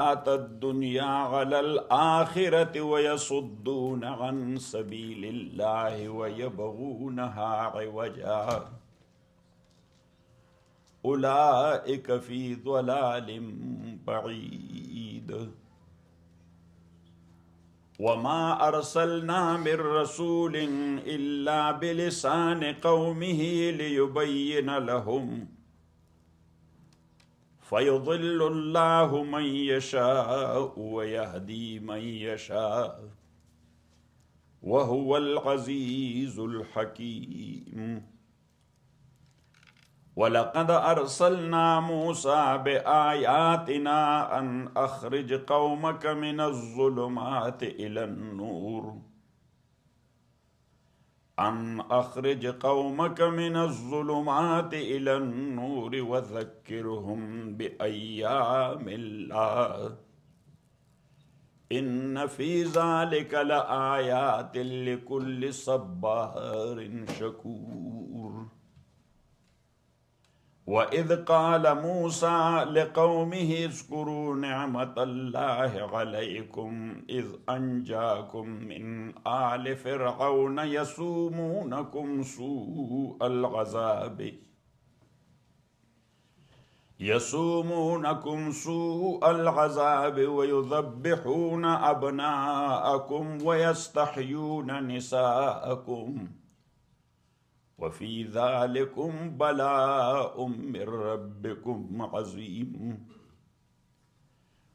الدنيا على الآخرة ويصدون عن سبيل الله ويبغونها عوجا أولئك في ضلال بعيد وما أرسلنا من رسول إلا بلسان قومه ليبين لهم فيضل الله من يشاء ويهدي من يشاء وهو العزيز الحكيم وَلَقَدْ أَرْسَلْنَا مُوسَى بِآيَاتِنَا أَنْ أَخْرِجْ قَوْمَكَ مِنَ الظُّلُمَاتِ إِلَى النُّورِ وَذَكِّرْهُمْ بِأَيَّامِ اللَّهِ إِنَّ فِي ذَلِكَ لَآيَاتٍ لِكُلِّ صَبَّارٍ شَكُورٍ وَإِذْ قَالَ مُوسَى لِقَوْمِهِ اذْكُرُوا نِعْمَةَ اللَّهِ عَلَيْكُمْ إِذْ أَنْجَاكُمْ مِنْ آلِ فِرْعَوْنَ يَسُومُونَكُمْ سوء العذاب ويذبحون أبناءكم ويستحيون نساءكم وفي ذلكم بلاء من ربكم عظيم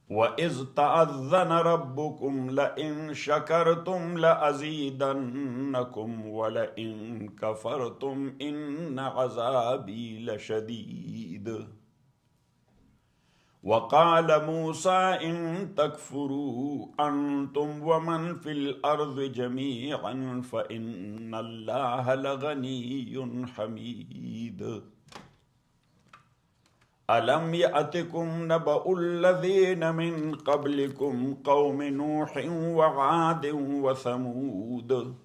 وإذ تأذن ربكم لئن شكرتم لأزيدنكم ولئن كفرتم إن عذابي لشديد وقال موسى إن تكفروا أنتم ومن في الأرض جميعا فإن الله لغني حميد ألم يأتكم نبأ الذين من قبلكم قوم نوح وعاد وثمود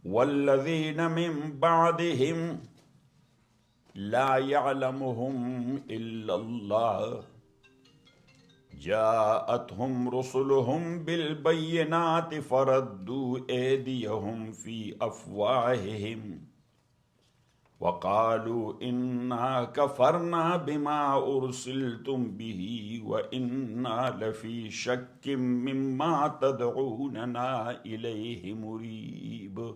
والذين من بعدهم لا يعلمهم إلا الله جاءتهم رسلهم بالبينات فردوا أيديهم في أفواههم وقالوا إنا كفرنا بما أرسلتم به وإنا لفي شك مما تدعوننا إليه مريب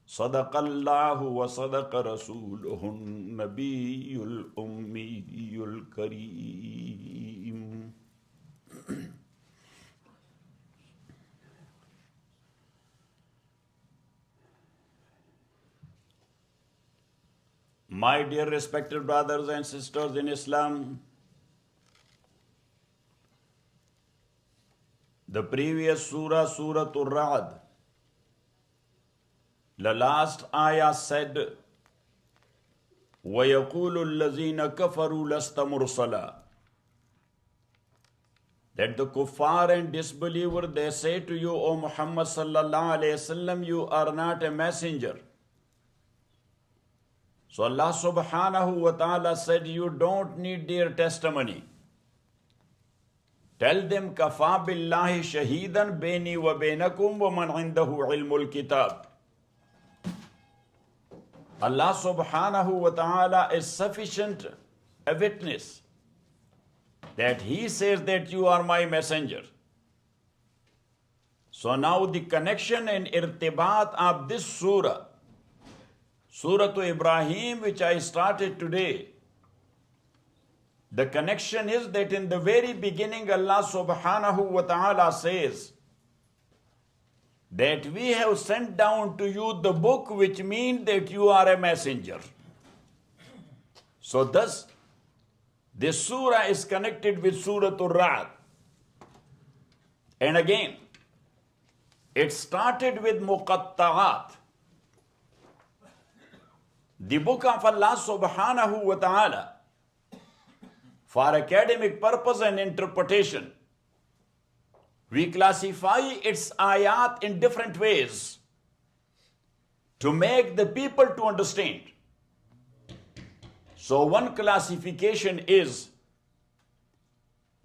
صدق الله وصدق رسوله النبي الأمي الكريم. My dear respected brothers and sisters in Islam, the previous surah, Surah Ar-Ra'd, the last ayah said, وَيَقُولُ الَّذِينَ كَفَرُوا لَسْتَ مُرْسَلًا, that the kuffar and disbeliever, they say to you, O Muhammad sallallahu alayhi wasallam, you are not a messenger. So Allah subhanahu wa ta'ala said, you don't need their testimony. Tell them, kafa billahi shahidan baini wa bainakum wa man indahu ilmul kitab. Allah subhanahu wa ta'ala is sufficient a witness that He says that you are my messenger. So now the connection and irtibat of this surah, Surah to Ibrahim, which I started today, the connection is that in the very beginning Allah subhanahu wa ta'ala says that we have sent down to you the book, which means that you are a messenger. So thus, this surah is connected with Surah Ar-Ra'd. And again, it started with muqatta'at. The book of Allah subhanahu wa ta'ala, for academic purpose and interpretation, we classify its ayat in different ways to make the people to understand. So one classification is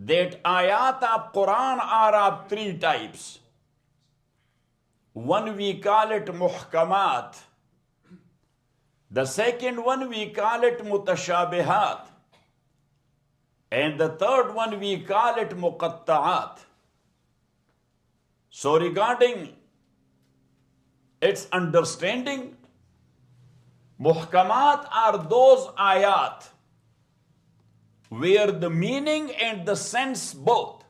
that ayat of Quran are of three types. One we call it muhkamat. The second one we call it mutashabihat. And the third one we call it muqatta'at. So regarding its understanding, muhkamat are those ayat where the meaning and the sense both,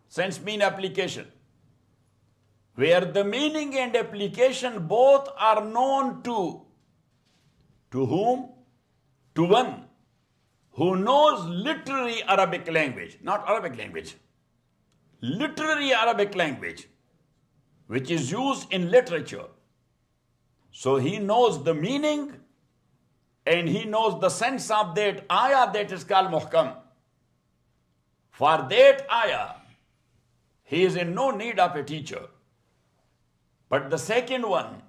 sense mean application, where the meaning and application both are known to whom? To one who knows literary Arabic language, not Arabic language, literary Arabic language, which is used in literature. So he knows the meaning and he knows the sense of that ayah that is called muhkam. For that ayah, he is in no need of a teacher. But the second one,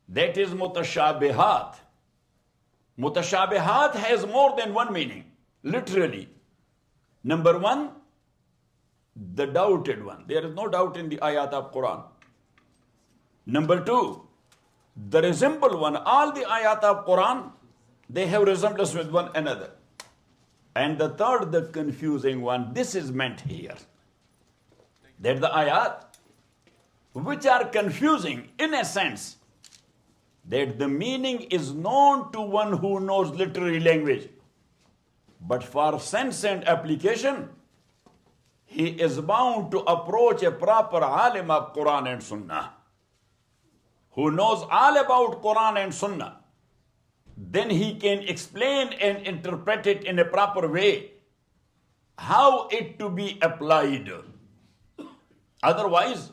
that is mutashabihat. Mutashabihat has more than one meaning, literally. Number one, the doubted one. There is no doubt in the ayat of Quran. Number two, the resemble one. All the ayat of Quran, they have resemblance with one another. And the third, the confusing one. This is meant here. That the ayat, which are confusing in a sense, that the meaning is known to one who knows literary language. But for sense and application, he is bound to approach a proper alim of Quran and Sunnah, who knows all about Quran and Sunnah. Then he can explain and interpret it in a proper way, how it to be applied. Otherwise,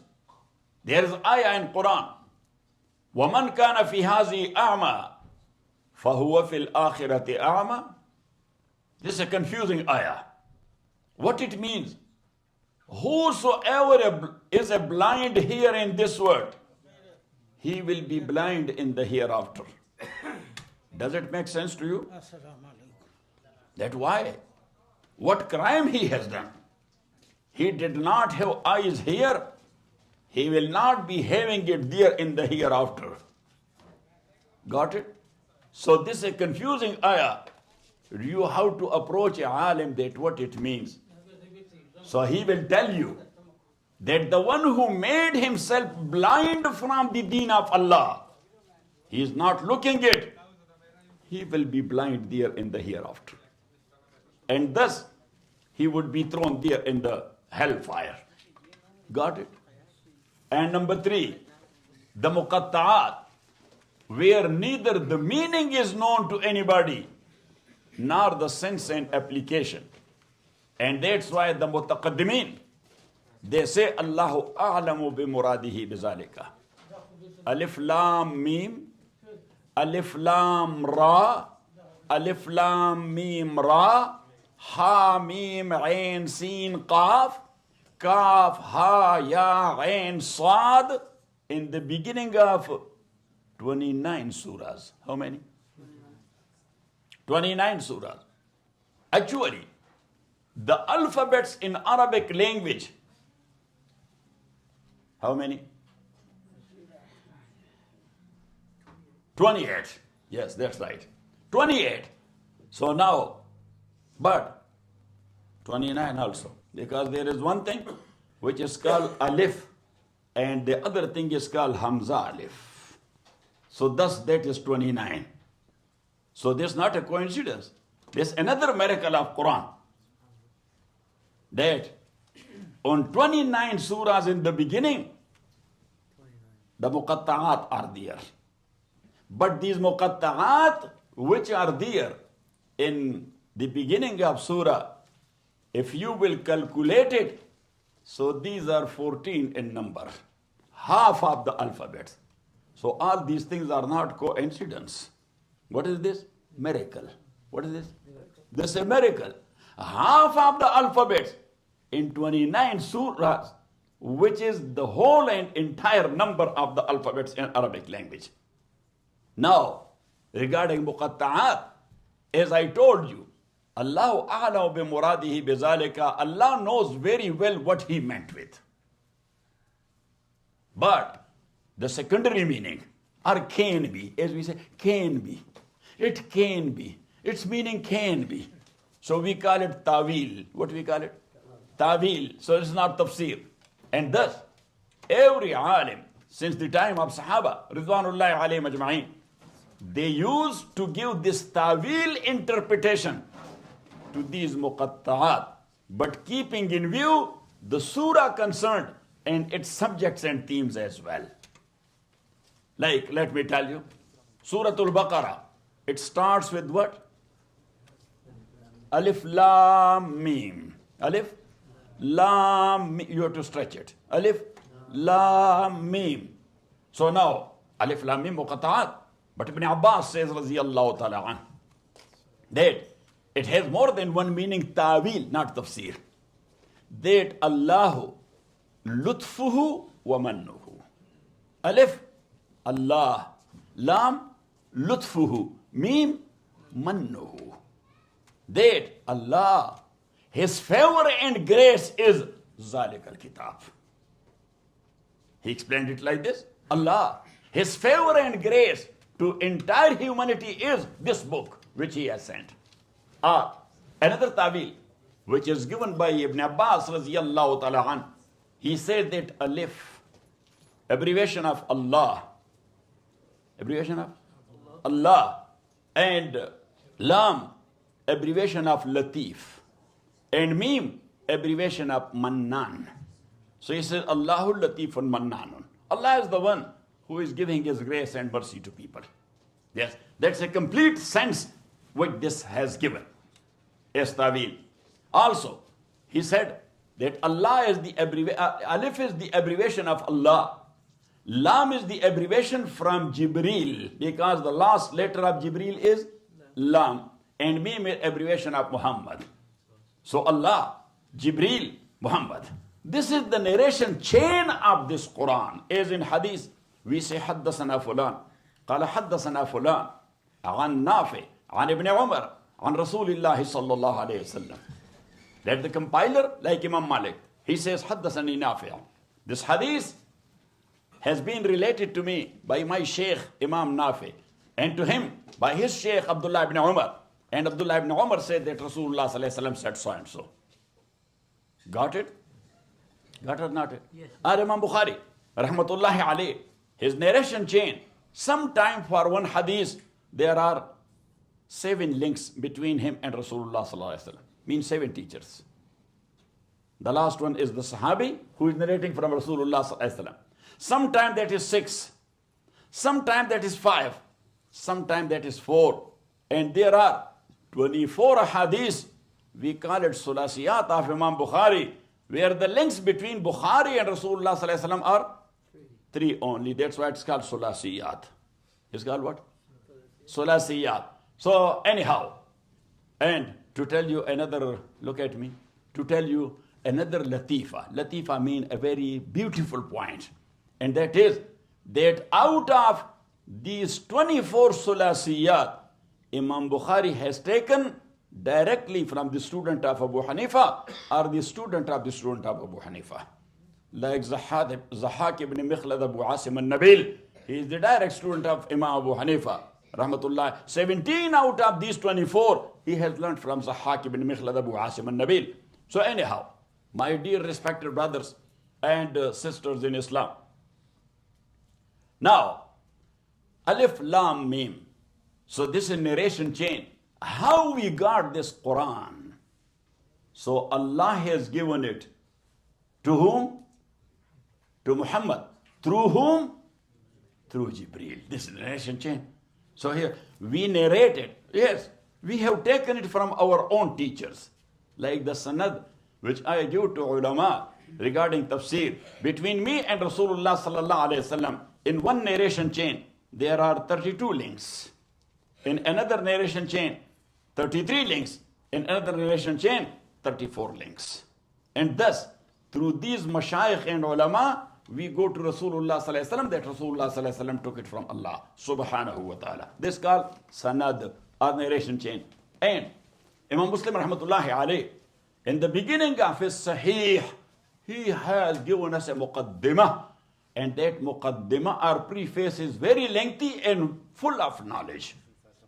there is ayah in Quran, وَمَنْ كَانَ فِي هَذِهِ أَعْمَى فَهُوَ فِي الْآخِرَةِ أَعْمَى. This is a confusing ayah. What it means? Whosoever is a blind here in this world, he will be blind in the hereafter. Does it make sense to you? That why? What crime he has done? He did not have eyes here. He will not be having it there in the hereafter. Got it? So this is a confusing ayah. You have to approach a alim that what it means. So he will tell you that the one who made himself blind from the deen of Allah, he is not looking it. He will be blind there in the hereafter. And thus, he would be thrown there in the hellfire. Got it? And number three, the muqatta'at, where neither the meaning is known to anybody, nor the sense and application. And that's why the mutaqaddimin, they say, Allahu a'lamu bi muradihi bizalika. Alif lam mim, alif lam ra, alif lam mim ra, ha mim ain sin qaf, kaf ha ya ain sad, in the beginning of 29 surahs. How many? 29 surahs. Actually, the alphabets in Arabic language, how many? 28. Yes, that's right. 28. So now, but 29 also. Because there is one thing which is called alif, and the other thing is called hamza alif. So thus that is 29. So this is not a coincidence. There's another miracle of Quran, that on 29 surahs in the beginning, the muqatta'at are there. But these muqatta'at which are there in the beginning of surah, if you will calculate it, so these are 14 in number, half of the alphabet. So all these things are not coincidence. What is this? Miracle. What is this? This is a miracle. Half of the alphabet in 29 surahs, which is the whole and entire number of the alphabets in Arabic language. Now, regarding muqatta'at, as I told you, Allahu a'lamu bi muradihi bi zalika. Allah knows very well what he meant with. But the secondary meaning, or can be, as we say, can be. It can be. Its meaning can be. So we call it tawil. What we call it? Tawil. So it's not tafsir. And thus, every alim, since the time of Sahaba, Ridwanullahi alayhim ajma'in, they used to give this tawil interpretation to these muqatta'at, but keeping in view the surah concerned and its subjects and themes as well. Like, let me tell you, Suratul Baqarah, it starts with what? Alif Lam Mim. Alif Lam Mim. You have to stretch it. Alif Lam Mim. So now, Alif Lam Mim muqatta'at. But Ibn Abbas says, radiyallahu ta'ala anh, that it has more than one meaning, ta'wil, not tafsir. That Allahu lutfuhu wa mannuhu. Alif, Allah. Lam, lutfuhu. Mim, mannuhu. That Allah, His favor and grace is zalik al-kitab. He explained it like this. Allah, His favor and grace to entire humanity is this book which He has sent. Another ta'wil, which is given by Ibn Abbas radiyallahu ta'ala an, he said that alif, abbreviation of Allah, and lam, abbreviation of latif, and mim, abbreviation of mannan. So he says, Allahul latifun mannanun. Allah is the one who is giving His grace and mercy to people. Yes, that's a complete sense which this has given. Yes, ta'wil. Also, he said that Allah is the alif is the abbreviation of Allah. Lam is the abbreviation from Jibreel, because the last letter of Jibreel is Lam, and Mim is abbreviation of Muhammad. So Allah, Jibreel, Muhammad. This is the narration chain of this Quran. As in Hadith, we say حدثنا فلان قال حدثنا فلان عن نافع عن ابن عمر عن رسول الله صلى الله عليه وسلم. That the compiler, like Imam Malik, he says حدثني نافع. This hadith has been related to me by my Shaykh Imam Nafi, and to him by his Shaykh Abdullah ibn Umar. And Abdullah ibn Umar said that Rasulullah sallallahu alaihi wasallam said so and so. Got it? Got it or not? Yes. Imam Bukhari, rahmatullahi alayh, his narration chain, sometime for one hadith, there are 7 links between him and Rasulullah sallallahu alaihi wasallam. Means 7 teachers. The last one is the Sahabi who is narrating from Rasulullah sallallahu alaihi wasallam. Sometime that is 6, sometime that is 5, sometime that is 4, and there are 24 hadiths. We call it Sulasiyat of Imam Bukhari, where the links between Bukhari and Rasulullah sallallahu alaihi wasallam are 3 only. That's why it's called Sulasiyat. It's called what? Sulasiyat. So anyhow, and to tell you another, look at me, to tell you another latifa. Latifa means a very beautiful point. And that is that out of these 24 Sulasiyat, Imam Bukhari has taken directly from the student of Abu Hanifa or the student of the student of Abu Hanifa. Like Zahak ibn Mikhlad Abu Asim al-Nabil, he is the direct student of Imam Abu Hanifa, rahmatullah. 17 out of these 24, he has learned from Zahak ibn Mikhlad Abu Asim al-Nabil. So anyhow, my dear respected brothers and sisters in Islam, now, Alif Lam Mim. So this is narration chain. How we got this Quran? So Allah has given it to whom? To Muhammad. Through whom? Through Jibreel. This is narration chain. So here we narrate it. Yes, we have taken it from our own teachers. Like the sanad which I give to ulama regarding tafsir. Between me and Rasulullah sallallahu alayhi wasallam, in one narration chain, there are 32 links. In another narration chain, 33 links. In another narration chain, 34 links. And thus, through these mashayikh and ulama, we go to Rasulullah sallallahu alaihi wasallam, that Rasulullah sallallahu alaihi wasallam took it from Allah subhanahu wa ta'ala. This is called sanad or narration chain. And Imam Muslim rahmatullahi alayh, in the beginning of his Sahih, he has given us a muqaddimah. And that muqaddimah or preface is very lengthy and full of knowledge.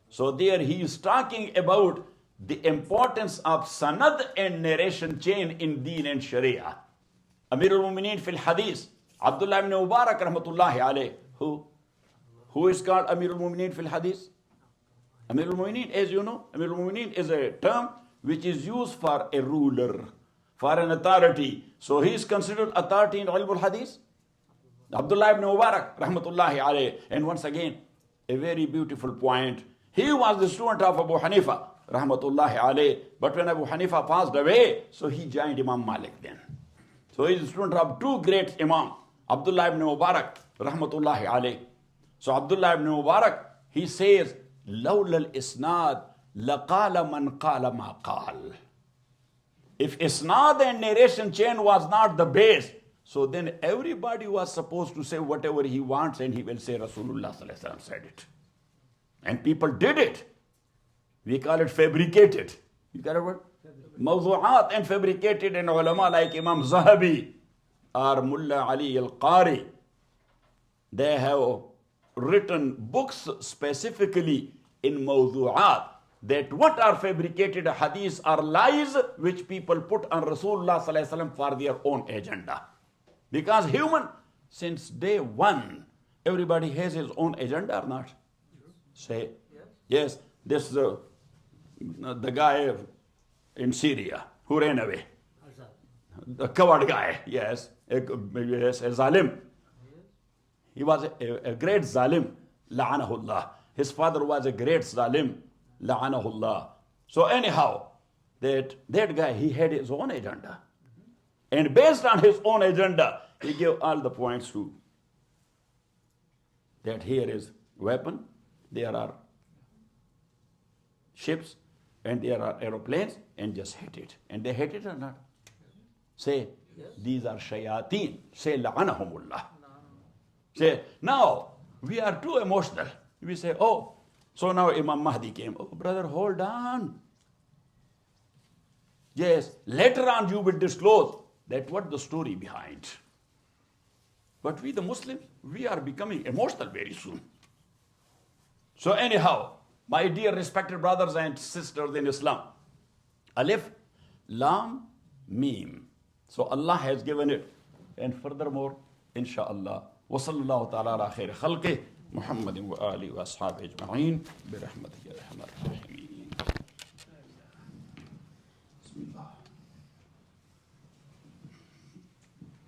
So there he is talking about the importance of sanad and narration chain in deen and sharia. Amir al-Mumineen fil Hadith, Abdullah ibn Mubarak rahmatullahi alayh, who is called Amir al-Mumineen fil Hadith? Amir al-Mumineen, as you know, Amir al-Mumineen is a term which is used for a ruler, for an authority. So he is considered authority in ilm al-Hadith. Abdullah ibn Mubarak rahmatullahi alayh. And once again, a very beautiful point. He was the student of Abu Hanifa rahmatullahi alayh. But when Abu Hanifa passed away, so he joined Imam Malik then. So he is the student of two great Imam, Abdullah ibn Mubarak rahmatullahi alayh. So Abdullah ibn Mubarak, he says, لولا الإسناد لقال من قال ما قال. If isnad and narration chain was not the base, so then everybody was supposed to say whatever he wants, and he will say Rasulullah sallallahu alaihi wasallam said it. And people did it. We call it fabricated. You got it what? Mawdu'at and fabricated, and ulama like Imam Zahabi or Mullah Ali al-Qari, they have written books specifically in mawdu'at, that what are fabricated hadiths are lies which people put on Rasulullah sallallahu alaihi wasallam for their own agenda. Because human, since day one, everybody has his own agenda or not? Say, yes, this the guy in Seerah who ran away. The coward guy, yes, a zalim. He was a great zalim, la'anahullah. His father was a great zalim, la'anahullah. So anyhow, that guy, he had his own agenda. And based on his own agenda, he gave all the points to that here is weapon, there are ships, and there are aeroplanes, and just hit it. And they hit it or not? Say, these are shayateen. Say, la'anahumullah. Say, now, we are too emotional. We say, oh, so now Imam Mahdi came. Oh, brother, hold on. Yes, later on you will disclose that what the story behind. But we the Muslims, we are becoming emotional very soon. So anyhow, my dear respected brothers and sisters in Islam, Alif, Lam, Mim. So Allah has given it. And furthermore, inshallah, وصلى الله تعالى على خير خلقه محمد وآله وأصحابه أجمعين برحمته يا أرحم الراحمين.